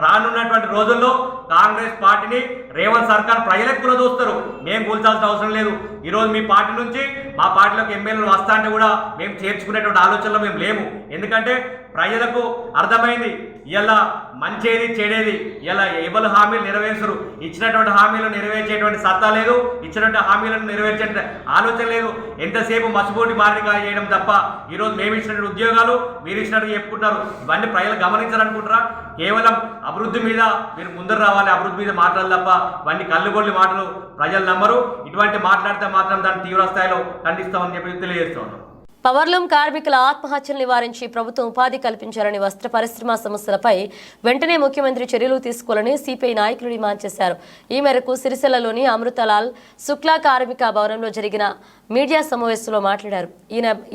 రానున్నటువంటి రోజుల్లో కాంగ్రెస్ పార్టీని రేవంత్ సర్కార్ ప్రజలకు కూలదోస్తారు. మేము కూల్చాల్సిన అవసరం లేదు. ఈరోజు మీ పార్టీ నుంచి మా పార్టీలోకి ఎమ్మెల్యేలు వస్తా అంటే కూడా మేము చేర్చుకునేటువంటి ఆలోచనలో మేము లేము. ఎందుకంటే ప్రజలకు అర్థమైంది ఇలా మంచేది చెడేది. ఇలా ఎవరు హామీలు నెరవేర్చరు, ఇచ్చినటువంటి హామీలు నెరవేర్చేటువంటి సత్తా లేదు, ఇచ్చినటువంటి హామీలను నెరవేర్చే ఆలోచన లేదు. ఎంతసేపు మసిపోటి మారిగా చేయడం తప్ప ఈరోజు మేము ఇచ్చినటువంటి ఉద్యోగాలు మీరు ఇచ్చినట్టు చెప్పుకుంటారు. ఇవన్నీ ప్రజలు గమనించాలనుకుంటారా? కేవలం అభివృద్ధి మీద మీరు ముందరు రావాలి, అభివృద్ధి మీద మాట్లాడాలి తప్ప ఇవన్నీ కళ్ళుగొల్లి మాటలు ప్రజలు నమ్మరు. ఇటువంటి మాట్లాడితే మాత్రం దాన్ని తీవ్ర స్థాయిలో ఖండిస్తామని చెప్పి తెలియజేస్తున్నాను. పవర్లూమ్ కార్మికుల ఆత్మహత్యలు నివారించి ప్రభుత్వం ఉపాధి కల్పించాలని వస్త్ర పరిశ్రమ సమస్యలపై వెంటనే ముఖ్యమంత్రి చర్యలు తీసుకోవాలని సిపిఐ నాయకులు డిమాండ్ చేశారు. ఈ మేరకు సిరిసిల్లలోని అమృతలాల్ శుక్లా కార్మిక భవనంలో జరిగిన మీడియా సమావేశంలో మాట్లాడారు.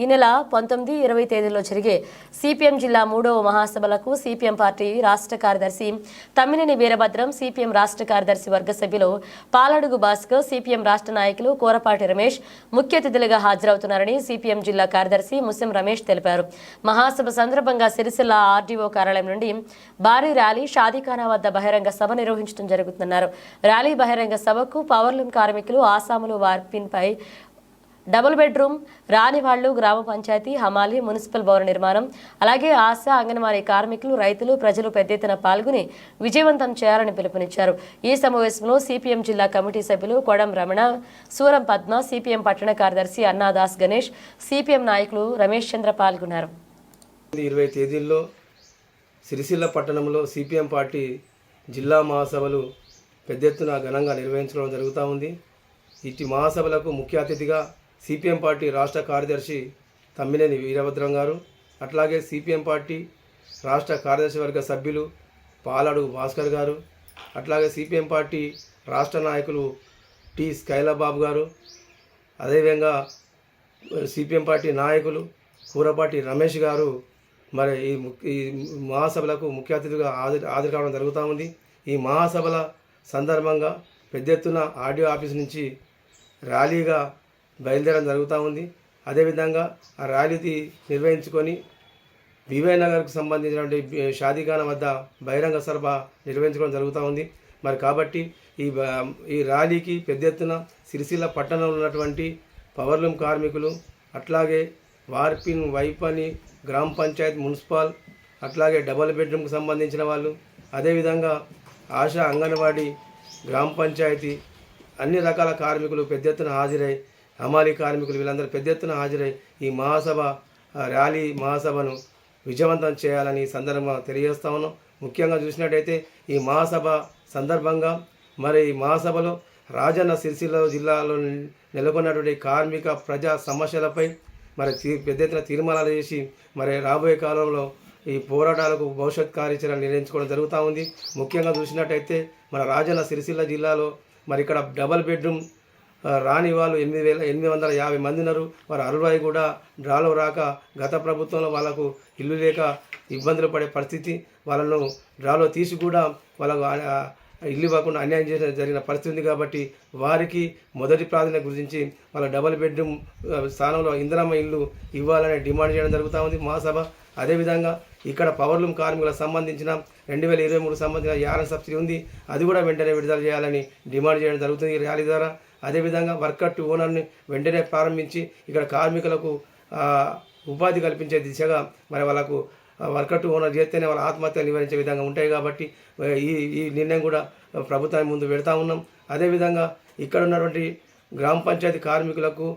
ఈ నెల 19, 20 తేదీల్లో జరిగే సిపిఎం జిల్లా 3వ మహాసభలకు సిపిఎం పార్టీ రాష్ట్ర కార్యదర్శి తమ్మినేని వీరభద్రం, సిపిఎం రాష్ట్ర కార్యదర్శి వర్గ సభ్యులు పాలడుగు భాస్కర్, సిపిఎం రాష్ట్ర నాయకులు కోరపాటి రమేష్ ముఖ్య అతిథులుగా హాజరవుతున్నారని సిపిఎం జిల్లా కార్యదర్శి ముస్లిం రమేష్ తెలిపారు. మహాసభ సందర్భంగా సిరిసిల్ల ఆర్డీఓ కార్యాలయం నుండి భారీ ర్యాలీ, షాదీఖానా వద్ద బహిరంగ సభ నిర్వహించడం జరుగుతుందన్నారు. ర్యాలీ బహిరంగ సభకు పవర్లూమ్ కార్మికులు, ఆసాములు వార్పిన్పై డబుల్ బెడ్రూమ్ రాని వాళ్లు, గ్రామ పంచాయతీ, హమాలి, మున్సిపల్ భవన నిర్మాణం, అలాగే ఆశా, అంగన్వాడీ కార్మికులు, రైతులు, ప్రజలు పెద్ద ఎత్తున పాల్గొని విజయవంతం చేయాలని పిలుపునిచ్చారు. ఈ సమావేశంలో సిపిఎం జిల్లా కమిటీ సభ్యులు కొడం రమణ, సూరం పద్మ, సిపిఎం పట్టణ కార్యదర్శి అన్నాదాస్ గణేష్, సిపిఎం నాయకులు రమేష్ చంద్ర పాల్గొన్నారు. 20 తేదీల్లో సిరిసిల్ల పట్టణంలో సిపిఎం పార్టీ జిల్లా మహాసభలు పెద్ద ఎత్తున ఘనంగా నిర్వహించడం జరుగుతూ ఉంది. ఇటు మహాసభలకు ముఖ్య అతిథిగా సిపిఎం పార్టీ రాష్ట్ర కార్యదర్శి తమ్మినేని వీరభద్రం గారు, అట్లాగే సిపిఎం పార్టీ రాష్ట్ర కార్యదర్శి వర్గ సభ్యులు పాలడుగు భాస్కర్ గారు, అట్లాగే సిపిఎం పార్టీ రాష్ట్ర నాయకులు టి స్కైలాబాబు గారు, అదేవిధంగా సిపిఎం పార్టీ నాయకులు కూరపాటి రమేష్ గారు మరి ఈ మహాసభలకు ముఖ్య అతిథిగా హాజరు కావడం జరుగుతూ ఉంది. ఈ మహాసభల సందర్భంగా పెద్ద ఎత్తున ఆర్డీఓ ఆఫీస్ నుంచి ర్యాలీగా బయలుదేరడం జరుగుతూ ఉంది. అదేవిధంగా ఆ ర్యాలీ నిర్వహించుకొని వివై నగర్కు సంబంధించినటువంటి షాదీఖానా వద్ద బహిరంగ సభ నిర్వహించుకోవడం జరుగుతూ ఉంది. మరి కాబట్టి ఈ ర్యాలీకి పెద్ద ఎత్తున సిరిసిల్ల పట్టణంలో ఉన్నటువంటి పవర్లూమ్ కార్మికులు, అట్లాగే వార్పిన్, వైపని, గ్రామ పంచాయత్, మున్సిపల్, అట్లాగే డబుల్ బెడ్రూమ్కి సంబంధించిన వాళ్ళు, అదేవిధంగా ఆశా, అంగన్వాడీ, గ్రామ పంచాయతీ అన్ని రకాల కార్మికులు పెద్ద ఎత్తున హాజరై, హమాలీ కార్మికులు వీళ్ళందరూ పెద్ద ఎత్తున హాజరై ఈ ర్యాలీ మహాసభను విజయవంతం చేయాలని సందర్భంగా తెలియజేస్తా ఉన్నాం. ముఖ్యంగా చూసినట్టయితే ఈ మహాసభ సందర్భంగా మరి ఈ మహాసభలో రాజన్న సిరిసిల్ల జిల్లాలో నెలకొన్నటువంటి కార్మిక ప్రజా సమస్యలపై మరి పెద్ద ఎత్తున తీర్మానాలు చేసి మరి రాబోయే కాలంలో ఈ పోరాటాలకు భవిష్యత్ కార్యాచరణ నిర్ణయించుకోవడం జరుగుతూ ఉంది. ముఖ్యంగా చూసినట్టయితే మన రాజన్న సిరిసిల్ల జిల్లాలో మరి ఇక్కడ డబల్ బెడ్రూమ్ రాని వాళ్ళు 8,850 మంది ఉన్నారు. వారు 60 కూడా డ్రాలో రాక గత ప్రభుత్వంలో వాళ్ళకు ఇల్లు లేక ఇబ్బందులు పడే పరిస్థితి, వాళ్ళను డ్రాలో తీసి కూడా వాళ్ళకు ఇల్లు ఇవ్వకుండా అన్యాయం చేసిన జరిగిన పరిస్థితి ఉంది. కాబట్టి వారికి మొదటి ప్రాధాన్యత గురించి వాళ్ళ డబల్ బెడ్రూమ్ స్థానంలో ఇందిరమ్మ ఇల్లు ఇవ్వాలని డిమాండ్ చేయడం జరుగుతూ ఉంది మహాసభ. అదేవిధంగా ఇక్కడ పవర్లూమ్ కార్మికులకు సంబంధించిన 2023 సంబంధించిన యారన్ సబ్సిడీ ఉంది, అది కూడా వెంటనే విడుదల చేయాలని డిమాండ్ చేయడం జరుగుతుంది ఈ ర్యాలీ ద్వారా. అదేవిధంగా వర్కర్ టు ఓనర్ని వెంటనే ప్రారంభించి ఇక్కడ కార్మికులకు ఉపాధి కల్పించే దిశగా మరి వాళ్ళకు వర్కర్ టు ఓనర్ చేస్తేనే వాళ్ళ ఆత్మహత్యలు నివారించే విధంగా ఉంటాయి. కాబట్టి ఈ నిర్ణయం కూడా ప్రభుత్వానికి ముందు పెడతా ఉన్నాం. అదేవిధంగా ఇక్కడ ఉన్నటువంటి గ్రామ పంచాయతీ కార్మికులకు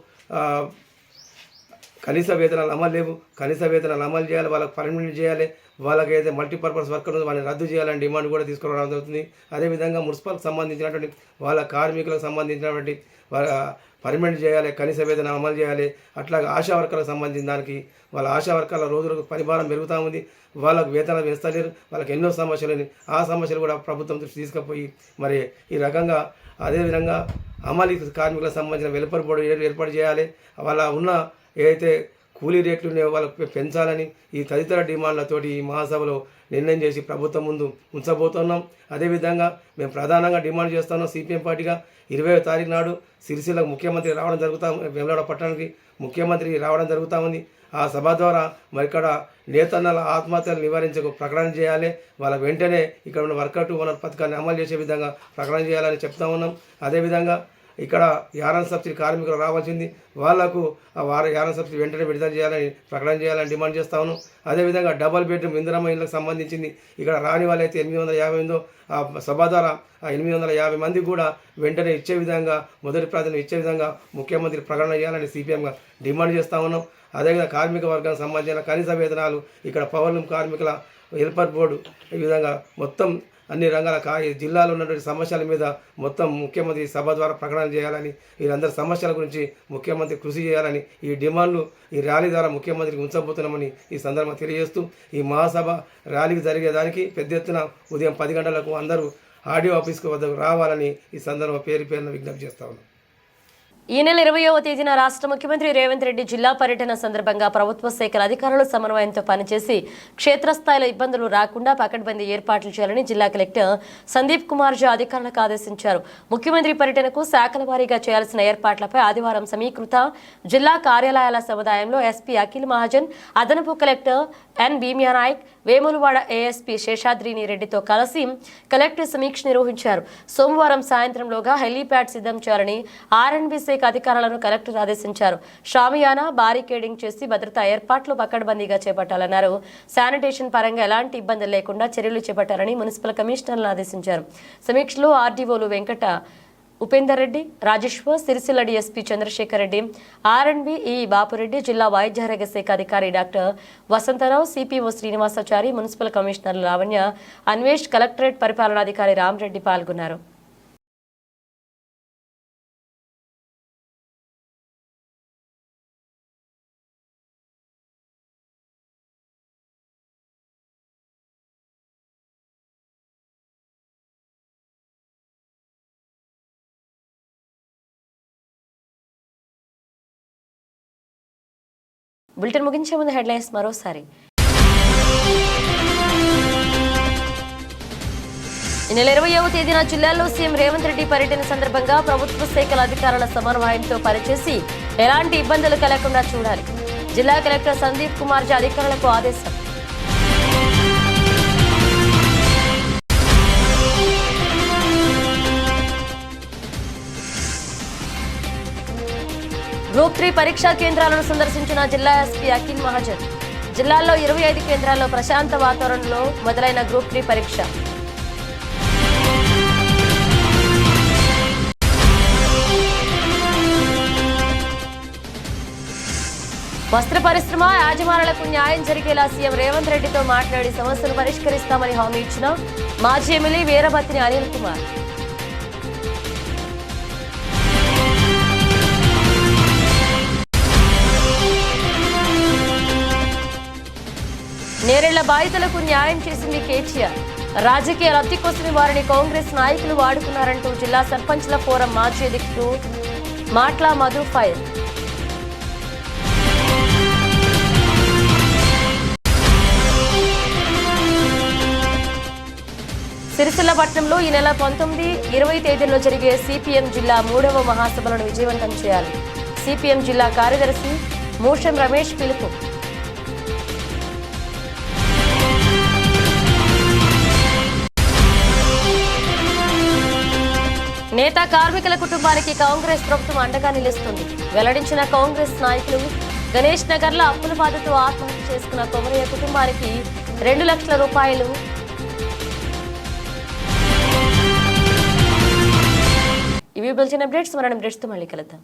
కనీస వేతనాలు అమలు లేవు, కనీస వేతనాలు అమలు చేయాలి, వాళ్ళకి పర్మనెంట్ చేయాలి, వాళ్ళకి అయితే మల్టీపర్పస్ వర్కర్ వాళ్ళని రద్దు చేయాలని డిమాండ్ కూడా తీసుకురావడం జరుగుతుంది. అదేవిధంగా మున్సిపల్కి సంబంధించినటువంటి వాళ్ళ కార్మికులకు సంబంధించినటువంటి పర్మనెంట్ చేయాలి, కనీస వేతనం అమలు చేయాలి. అట్లాగే ఆశా వర్కర్లకు సంబంధించిన దానికి వాళ్ళ ఆశా వర్కర్ల రోజులకు పరిభారం పెరుగుతూ ఉంది, వాళ్ళకు వేతనాలు వేస్తలేరు, వాళ్ళకి ఎన్నో సమస్యలు, ఆ సమస్యలు కూడా ప్రభుత్వం దృష్టి తీసుకుపోయి మరి ఈ రకంగా అదేవిధంగా అమలు కార్మికులకు సంబంధించిన వెలుపరి బోర్డు ఏర్పాటు చేయాలి. వాళ్ళ ఉన్న ఏదైతే కూలీ రేట్లు ఉన్నాయో వాళ్ళకు పెంచాలని ఈ తదితర డిమాండ్లతోటి ఈ మహాసభలో నిర్ణయం చేసి ప్రభుత్వం ముందు ఉంచబోతున్నాం. అదేవిధంగా మేము ప్రధానంగా డిమాండ్ చేస్తున్నాం సిపిఎం పార్టీగా 20వ తారీఖు నాడు సిరిసిల్లకు ముఖ్యమంత్రి రావడం జరుగుతా, వేములవాడ పట్టణానికి ముఖ్యమంత్రి రావడం జరుగుతూ ఉంది. ఆ సభ ద్వారా మరి ఇక్కడ నేతన్నల ఆత్మహత్యలు నివారించకు ప్రకటన చేయాలి, వాళ్ళ వెంటనే ఇక్కడ ఉన్న వర్కర్ టు ఓనర్ పథకాన్ని అమలు చేసే విధంగా ప్రకటన చేయాలని చెప్తా ఉన్నాం. అదేవిధంగా ఇక్కడ యారన్ సబ్సిడీ కార్మికులు రావాల్సింది, వాళ్లకు యారన్ సబ్సిడీ వెంటనే విడుదల చేయాలని ప్రకటన చేయాలని డిమాండ్ చేస్తా ఉన్నాం. అదేవిధంగా డబల్ బెడ్రూమ్ ఇందిరమ్మ ఇళ్లకు సంబంధించింది ఇక్కడ రాని వాళ్ళైతే 850 ఉందో ఆ సభ ద్వారా ఆ 850 మంది కూడా వెంటనే ఇచ్చే విధంగా మొదటి ప్రాధాన్యత ఇచ్చే విధంగా ముఖ్యమంత్రి ప్రకటన చేయాలని సిపిఎంగా డిమాండ్ చేస్తా ఉన్నాం. అదేవిధంగా కార్మిక వర్గానికి సంబంధించిన కనీస వేతనాలు ఇక్కడ పవర్లూమ్ కార్మికుల హెల్పర్ బోర్డు ఈ విధంగా మొత్తం అన్ని రంగాల జిల్లాలో ఉన్నటువంటి సమస్యల మీద మొత్తం ముఖ్యమంత్రి సభ ద్వారా ప్రకటన చేయాలని, వీరందరి సమస్యల గురించి ముఖ్యమంత్రి కృషి చేయాలని ఈ డిమాండ్లు ఈ ర్యాలీ ద్వారా ముఖ్యమంత్రికి ఉంచబోతున్నామని ఈ సందర్భంగా తెలియజేస్తూ ఈ మహాసభ ర్యాలీకి జరిగేదానికి పెద్ద ఎత్తున ఉదయం 10 గంటలకు అందరూ ఆర్డీఓ ఆఫీస్కు వద్దకు రావాలని ఈ సందర్భంగా పేరున విజ్ఞప్తి చేస్తా ఉన్నాం. ఈ నెల 20వ తేదీన రాష్ట్ర ముఖ్యమంత్రి రేవంత్ రెడ్డి జిల్లా పర్యటన సందర్భంగా ప్రభుత్వ శాఖల అధికారులు సమన్వయంతో పనిచేసి క్షేత్రస్థాయిలో ఇబ్బందులు రాకుండా పకడ్బందీ ఏర్పాట్లు చేయాలని జిల్లా కలెక్టర్ సందీప్ కుమార్ జా అధికారులకు ఆదేశించారు. ముఖ్యమంత్రి పర్యటనకు శాఖల వారీగా చేయాల్సిన ఏర్పాట్లపై ఆదివారం సమీకృత జిల్లా కార్యాలయాల సముదాయంలో ఎస్పీ అఖిల్ మహాజన్, అదనపు collector N Bhimya Naik, Vemulawada ASP శేషాద్రిని రెడ్డితో కలిసి కలెక్టర్ సమీక్ష నిర్వహించారు. సోమవారం సాయంత్రంలోగా హెలీప్యాడ్ సిద్ధం చేయాలని ఆర్ఎండ్బీ శాఖ అధికారులను కలెక్టర్ ఆదేశించారు. షామియానా బారికేడింగ్ చేసి భద్రతా ఏర్పాట్లు పకడ్బందీగా చేపట్టాలన్నారు. శానిటేషన్ పరంగా ఎలాంటి ఇబ్బందులు లేకుండా చర్యలు చేపట్టాలని మున్సిపల్ కమిషనర్లను ఆదేశించారు. సమీక్షలో ఆర్డీఓలు Venkata Upender Reddy, Rajeshwar, Sircilla DSP Chandrashekar Reddy, R and B E Bapureddy, జిల్లా వైద్యారోగ్య శాఖ అధికారి doctor Vasantharao, CPO Srinivasachari, municipal కమిషనర్లు లావణ్య, అన్వేష్, కలెక్టరేట్ పరిపాలనాధికారి రామరెడ్డి పాల్గొన్నారు. బులెటిన్ ముగించే ముందు హెడ్లైన్స్ మరోసారి. ఈ నెల 20వ తేదీన జిల్లాలో సీఎం రేవంత్ రెడ్డి పర్యటన సందర్భంగా ప్రభుత్వ శాఖల అధికారుల సమన్వయంతో పనిచేసి ఎలాంటి ఇబ్బందులు కలగకుండా చూడాలి. జిల్లా కలెక్టర్ సందీప్ కుమార్ జీ అధికారులకు ఆదేశం. గ్రూప్ 3 పరీక్షా కేంద్రాలను సందర్శించిన జిల్లా ఎస్పీ అఖిల్ మహాజన్. జిల్లాలో 25 కేంద్రాల్లో ప్రశాంత వాతావరణంలో మొదలైన గ్రూప్ 3 పరీక్ష. వస్త్ర పరిశ్రమ యాజమానులకు న్యాయం జరిగేలా సీఎం రేవంత్ రెడ్డితో మాట్లాడి సమస్యలు పరిష్కరిస్తామని హామీ ఇచ్చిన మాజీ ఎమ్మెల్యే వీరభద్రిని అనిల్ కుమార్. నేరేళ్ల బాధితులకు న్యాయం చేసింది కేటీఆర్. రాజకీయ లబ్ధి కోసమే వారిని కాంగ్రెస్ నాయకులు వాడుకున్నారంటూ జిల్లా సర్పంచ్ల ఫోరం మాజీ అధ్యక్షుడు మాట్లా మధు ఫైర్. సిరిసిల్ల పట్టణంలో ఈ నెల 19, 20 తేదీల్లో జరిగే సిపిఎం జిల్లా 3వ మహాసభలను విజయవంతం చేయాలి. సిపిఎం జిల్లా కార్యదర్శి మూషం రమేష్ పిలుపు. నేత కార్మికుల కుటుంబానికి కాంగ్రెస్ ప్రభుత్వం అండగా నిలుస్తుంది. వెల్లడించిన కాంగ్రెస్ నాయకులు గణేష్ నగర్ లో అప్పుల బాధతో ఆత్మహత్య చేసుకున్న కొమరయ్య కుటుంబానికి 2 లక్షల రూపాయలు. ఇవి బులెటిన్ అప్డేట్స్. మరణ అప్డేట్స్ తో మళ్ళీ కలుద్దాం.